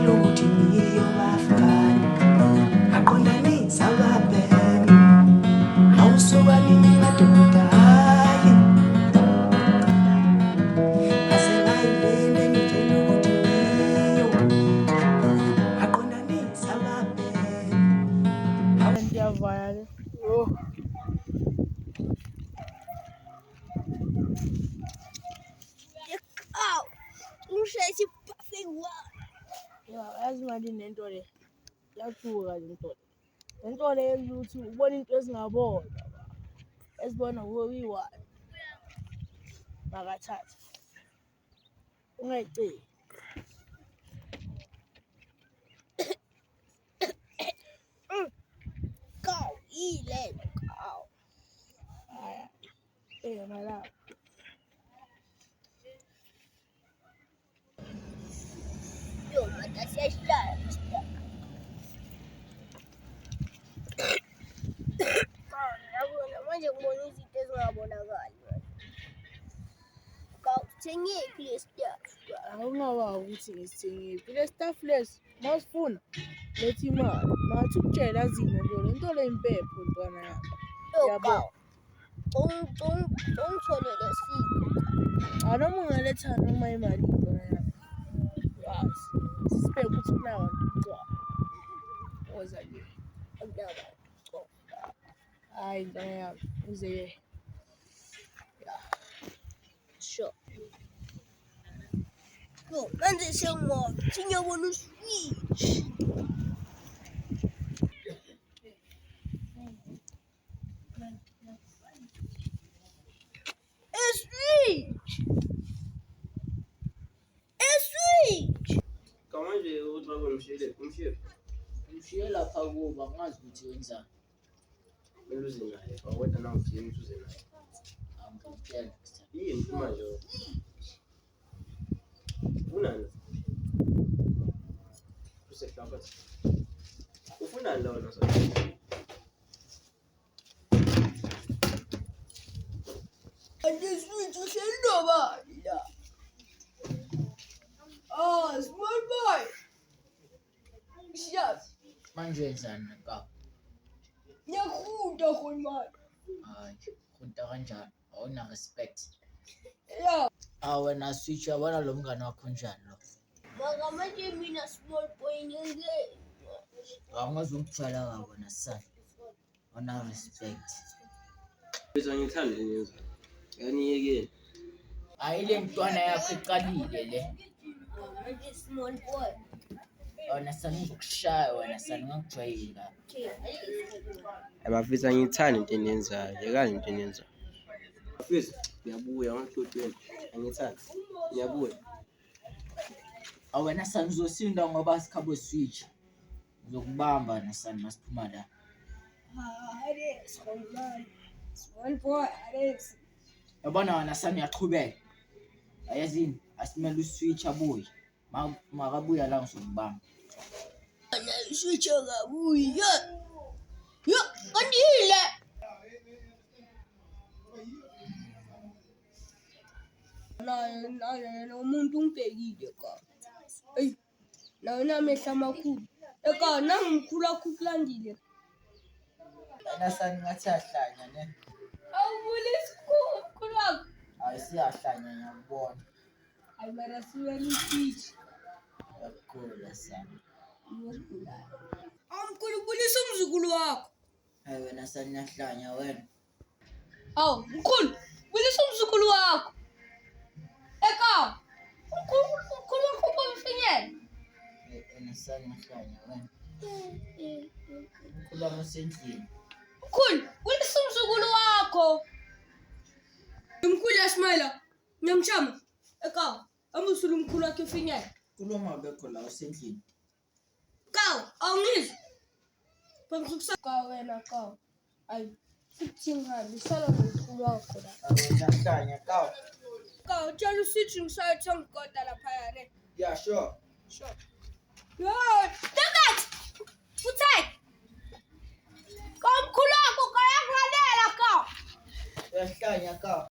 ngitshela ukuthi ngiyobafana aqondanisa ababhemu awusuka nini madoda hayi asengayilinde ngitshela ukuthi ngiyo aqondanisa ababhemu ndiyavala Aw, umshayisi perfect one. yazi manje nento le yathuka lento le yenza ukuthi ubone into ezingabona ezibona nguwe uyi-one makathathe ungayiceli Kaw, ile kaw. haya malapha Yo, mata siyahlala. Yabona manje ngibona izinto ezingabonakali. Kaw, thengiphi le stuff? akungaba ukuthi ngisithengiphi le staff lesi masifuna lethi imali mathi ukutshela zina nje lento le impepho ntwana yami Yo, yabo kaw. Ungitholele sipho. noma ungaletha noma imali ntwana yami yazi sibheke ukuthi kunawo umntwana oza nje Akudaba. hayi ntwana yami uze Sure. Yo, manje sengimothi ngiyabona uswitch. Eswitch. Kamanje uthi Umshiye lapha kuba ngazi ukuthi wenzani. uze naye awuwena nawufika uze naye Angikutshela. yini manje unani usehlamba ufunani lona sasa Eswitch uhlelobani la. Oh, small boy. Yes. Manje wenzani ka? Ngiyahuda khona. Hayi, khunta kanjani? Awuna respect. Yeah. Wena switch yabona lo mngane wakho njani lo? Maka manje mina small boy ngeke. Awungazungitshela kabona sani. Awuna respect. bese ngithanda lenyenza yaniyekeni Hayi le ntwana yakho iqalile le. Manje small boy. Wena sani ngizokushaya wena sani ngakujwayeli la. abafisa ngithanda into eniyenzayo yekani into eniyenzayo bafisa ngiyabuya ngahlotsheni angithanda ngiyabuya Awena sani uzosinda ngoba sikhabo switch. Ngizokubamba nasani masiphuma la. Small boy, Alex. Yabona wena sani uyaqhubeka. Ayazini asimele uswitch abuye. Makabuya la ngizokubamba. Ana switch akabuya. Yo, kandile. Na umuntu ungibhekile ka. Ey. Na mehla amakhulu. Eka nangimkhulu akulandile. Wena sani ngathi ahlanya ne. Awubulisi khulu wakho. Hayi siyahlanya ngiyakubona. Hayi mara siwela switch. Yakukhola sani. Amkhulu bulisa umzukulu wakho. Hayi wena sani yahlanya wena. Aw, mkhulu, bulisa umzukulu wakho. Eka. Mkhulu wakho ufinyela. Wena sani yahlanya wena. Mkhulu wami usendlini. Mkhulu, bulisa umzukulu wakho. Mkhulu yaSmila, ngiyamchama. Eka, amusulu mkhulu wakhe ufinyela. Kuloma bekho la usendlini. Kaw, awungizwa. Bangisukusa ka wena kaw. Ayi, sithinga bisala nomkhulu wakho la. Wena yahlanya kaw. Kaw, tshela usithi ngisayothenga ugoda lapha ne. Yeah, sure. Sure. Yo, stop it. Futhi. Komkhulu wakho kayakulandela kaw. Yahlanya kaw.